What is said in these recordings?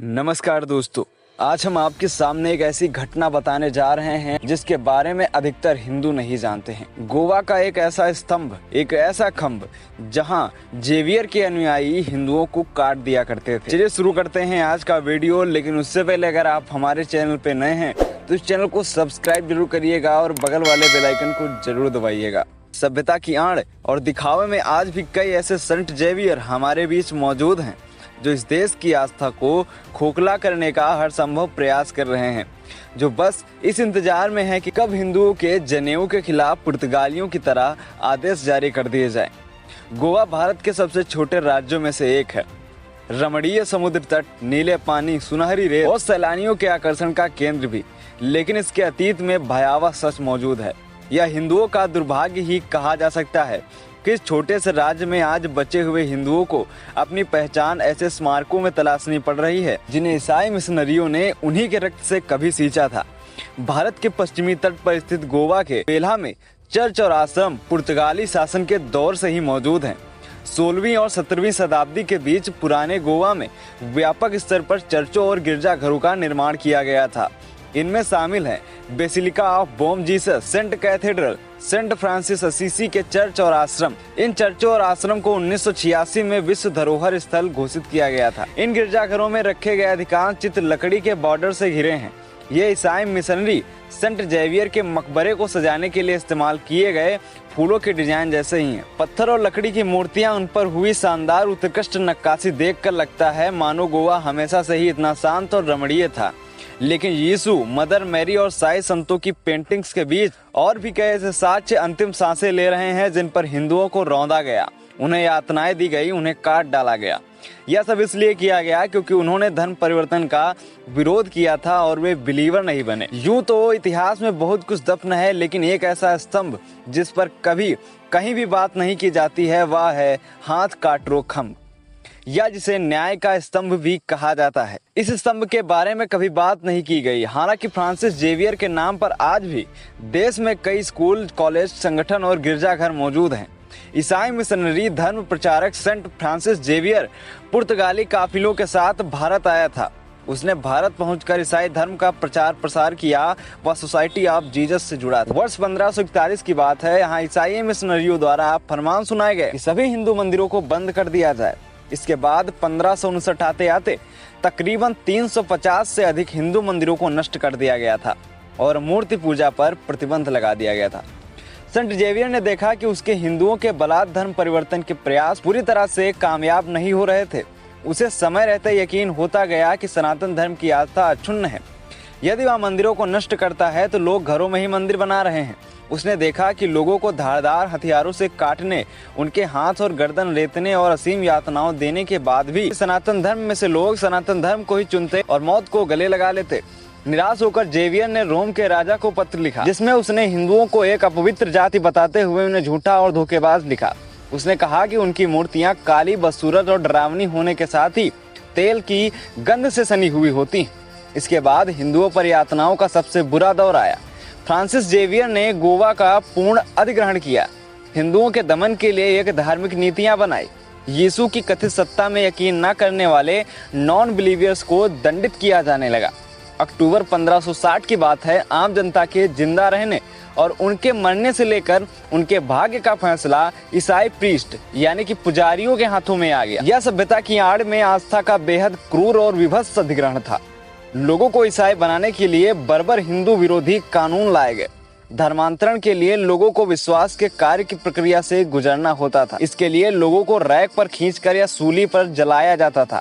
नमस्कार दोस्तों, आज हम आपके सामने एक ऐसी घटना बताने जा रहे हैं जिसके बारे में अधिकतर हिंदू नहीं जानते हैं। गोवा का एक ऐसा स्तंभ, एक ऐसा खंभ जहां जेवियर के अनुयायी हिंदुओं को काट दिया करते थे। चलिए शुरू करते हैं आज का वीडियो, लेकिन उससे पहले अगर आप हमारे चैनल पे नए हैं तो इस चैनल को सब्सक्राइब जरूर करिएगा और बगल वाले बेल आइकन को जरूर दबाइएगा। सभ्यता की आड़ और दिखावे में आज भी कई ऐसे संत जेवियर हमारे बीच मौजूद हैं जो इस देश की आस्था को खोखला करने का हर संभव प्रयास कर रहे हैं, जो बस इस इंतजार में है कि कब हिंदुओं के जनेऊ के खिलाफ पुर्तगालियों की तरह आदेश जारी कर दिए जाएं। गोवा भारत के सबसे छोटे राज्यों में से एक है। रमणीय समुद्र तट, नीले पानी, सुनहरी रेत और सैलानियों के आकर्षण का केंद्र भी, लेकिन इसके अतीत में भयावह सच मौजूद है। यह हिंदुओं का दुर्भाग्य ही कहा जा सकता है कि इस छोटे से राज्य में आज बचे हुए हिंदुओं को अपनी पहचान ऐसे स्मारकों में तलाशनी पड़ रही है जिन्हें ईसाई मिशनरियों ने उन्हीं के रक्त से कभी सींचा था। भारत के पश्चिमी तट पर स्थित गोवा के पेल्हा में चर्च और आश्रम पुर्तगाली शासन के दौर से ही मौजूद हैं। 16वीं और 17वीं शताब्दी के बीच पुराने गोवा में व्यापक स्तर पर चर्चों और गिरजाघरों का निर्माण किया गया था। इनमें शामिल हैं basilica of Bom Jesus, saint cathedral, saint Francis Assisi के चर्च और आश्रम। इन चर्चों और आश्रम को 1986 में विश्व धरोहर स्थल घोषित किया गया था। इन गिरजाघरों में रखे गए अधिकांश चित्र लकड़ी के बॉर्डर से घिरे हैं। ये ईसाई मिशनरी सेंट जेवियर के मकबरे को सजाने के लिए इस्तेमाल किए गए फूलों के डिजाइन जैसे ही हैं। पत्थर और लकड़ी की मूर्तियां, उन पर हुई शानदार उत्कृष्ट नक्काशी देखकर लगता है मानो गोवा हमेशा से ही इतना शांत और रमणीय था। लेकिन यीशु, मदर मैरी और साई संतों की पेंटिंग्स के बीच और भी कई ऐसे साक्ष्य अंतिम सांसें ले रहे हैं जिन पर हिंदुओं को रौंदा गया, उन्हें यातनाएं दी गई, उन्हें काट डाला गया। यह सब इसलिए किया गया क्योंकि उन्होंने धर्म परिवर्तन का विरोध किया था और वे बिलीवर नहीं बने। यूं तो इतिहास में बहुत कुछ दफन है, लेकिन एक ऐसा स्तंभ जिस पर कभी कहीं भी बात नहीं की जाती है वह है हाथ काटरो खंभ, या जिसे न्याय का स्तंभ भी कहा जाता है। इस स्तंभ के बारे में कभी बात नहीं की गई। हालांकि फ्रांसिस जेवियर के नाम पर आज भी देश में कई स्कूल, कॉलेज, संगठन और गिरजाघर मौजूद हैं। ईसाई मिशनरी धर्म प्रचारक सेंट फ्रांसिस जेवियर पुर्तगाली काफिलों के साथ भारत आया था। उसने भारत पहुंचकर ईसाई धर्म का प्रचार प्रसार किया। वह सोसाइटी ऑफ जीसस से जुड़ा था। वर्ष 1541 की बात है। यहाँ ईसाई मिशनरियों द्वारा फरमान सुनाए गए कि सभी हिंदू मंदिरों को बंद कर दिया जाए। इसके बाद 1559 आते आते तकरीबन 350 से अधिक हिंदू मंदिरों को नष्ट कर दिया गया था और मूर्ति पूजा पर प्रतिबंध लगा दिया गया था। संत जेवियर ने देखा कि उसके हिंदुओं के बलात् धर्म परिवर्तन के प्रयास पूरी तरह से कामयाब नहीं हो रहे थे। उसे समय रहते यकीन होता गया कि सनातन धर्म की आस्था अक्षुण्ण है। यदि वह मंदिरों को नष्ट करता है तो लोग घरों में ही मंदिर बना रहे हैं। उसने देखा कि लोगों को धारदार हथियारों से काटने, उनके हाथ और गर्दन रेतने और असीम यातनाओं देने के बाद भी सनातन धर्म में से लोग सनातन धर्म को ही चुनते और मौत को गले लगा लेते। निराश होकर जेवियर ने रोम के राजा को पत्र लिखा, जिसमें उसने हिंदुओं को एक अपवित्र जाति बताते हुए उन्हें झूठा और धोखेबाज लिखा। उसने कहा कि उनकी मूर्तियां काली, बदसूरत और डरावनी होने के साथ ही तेल की गंध से सनी हुई होती। इसके बाद हिंदुओं पर यातनाओं का सबसे बुरा दौर आया। फ्रांसिस जेवियर ने गोवा का पूर्ण अधिग्रहण किया, हिंदुओं के दमन के लिए एक धार्मिक नीतियां बनाई। यीशु की कथित सत्ता में यकीन न करने वाले नॉन बिलीवियर्स को दंडित किया जाने लगा। अक्टूबर 1560 की बात है। आम जनता के जिंदा रहने और उनके मरने से लेकर उनके भाग्य का फैसला ईसाई प्रीस्ट यानी कि पुजारियों के हाथों में आ गया। यह सभ्यता की आड़ में आस्था का बेहद क्रूर और विभत्स अधिग्रहण था। लोगों को ईसाई बनाने के लिए बर्बर हिंदू विरोधी कानून लाए गए। धर्मांतरण के लिए लोगों को विश्वास के कार्य की प्रक्रिया से गुजरना होता था। इसके लिए लोगों को रैक पर खींचकर या सूली पर जलाया जाता था।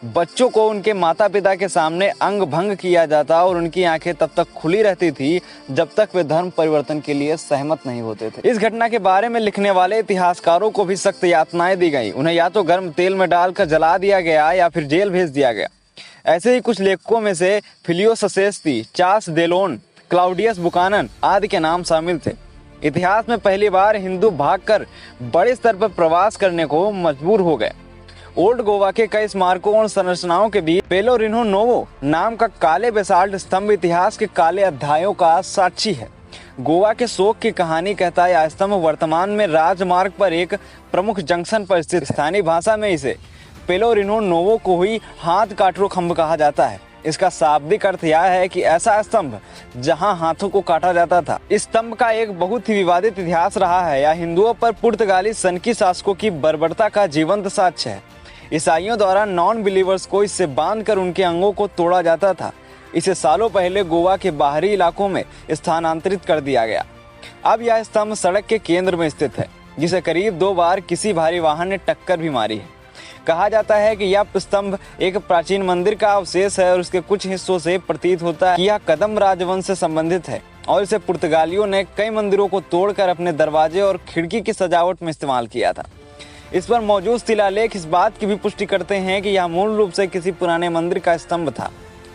बच्चों को उनके माता पिता के सामने अंग भंग किया जाता और उनकी आंखें तब तक खुली रहती थी जब तक वे धर्म परिवर्तन के लिए सहमत नहीं होते थे। इस घटना के बारे में लिखने वाले इतिहासकारों को भी सख्त यातनाएं दी गई। उन्हें या तो गर्म तेल में डालकर जला दिया गया या फिर जेल भेज दिया गया। ऐसे ही कुछ लेखकों में से फिलियोस सेस्ती, चार्ल्स डेलोन, क्लाउडियस बुकानन आदि के नाम शामिल थे। इतिहास में पहली बार हिंदू भागकर बड़े स्तर पर प्रवास करने को मजबूर हो गए। ओल्ड गोवा के कई स्मारकों और संरचनाओं के बीच पेलोरिनो नोवो नाम का काले बेसाल्ट स्तंभ इतिहास के काले अध्यायों का साक्षी है। गोवा के शोक की कहानी कहता है यह स्तंभ वर्तमान में राजमार्ग पर एक प्रमुख जंक्शन पर स्थित, स्थानीय भाषा में इसे पेलोरिनो नोवो को ही हाथ काटरो खंभ कहा जाता है। इसका शाब्दिक अर्थ यह है कि ऐसा स्तंभ जहां हाथों को काटा जाता था। इस स्तंभ का एक बहुत ही विवादित इतिहास रहा है। यह हिंदुओं पर पुर्तगाली सनकी शासकों की बर्बरता का जीवंत साक्ष्य है। ईसाइयों द्वारा नॉन बिलीवर्स को इससे बांधकर उनके अंगों को तोड़ा जाता था। इसे सालों पहले गोवा के बाहरी इलाकों में स्थानांतरित कर दिया गया। अब यह स्तंभ सड़क के केंद्र में स्थित है, जिसे करीब 2 बार किसी भारी वाहन ने टक्कर भी मारी है। कहा जाता है कि यह स्तंभ एक प्राचीन मंदिर का अवशेष है और उसके कुछ हिस्सों से प्रतीत होता है कि यह कदम राजवंश से संबंधित है और इसे पुर्तगालियों ने कई मंदिरों को तोड़कर अपने दरवाजे और खिड़की की सजावट में इस्तेमाल किया था। इस पर मौजूद शिलालेख इस बात की भी पुष्टि करते हैं कि यह मूल रूप से किसी पुराने मंदिर का स्तंभ था।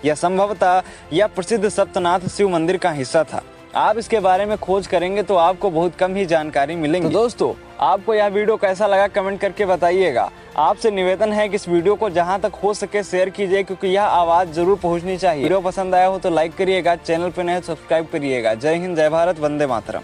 यह संभवतः यह प्रसिद्ध सप्तनाथ शिव मंदिर का हिस्सा था। आप इसके बारे में खोज करेंगे तो आपको बहुत कम ही जानकारी मिलेगी। तो दोस्तों, आपको यह वीडियो कैसा लगा कमेंट करके बताइएगा। आपसे निवेदन है कि इस वीडियो को जहां तक हो सके शेयर कीजिए, क्योंकि यह आवाज जरूर पहुंचनी चाहिए। वीडियो पसंद आया हो तो लाइक करिएगा, चैनल पर नए सब्सक्राइब करिएगा। जय हिंद, जय भारत, वंदे मातरम।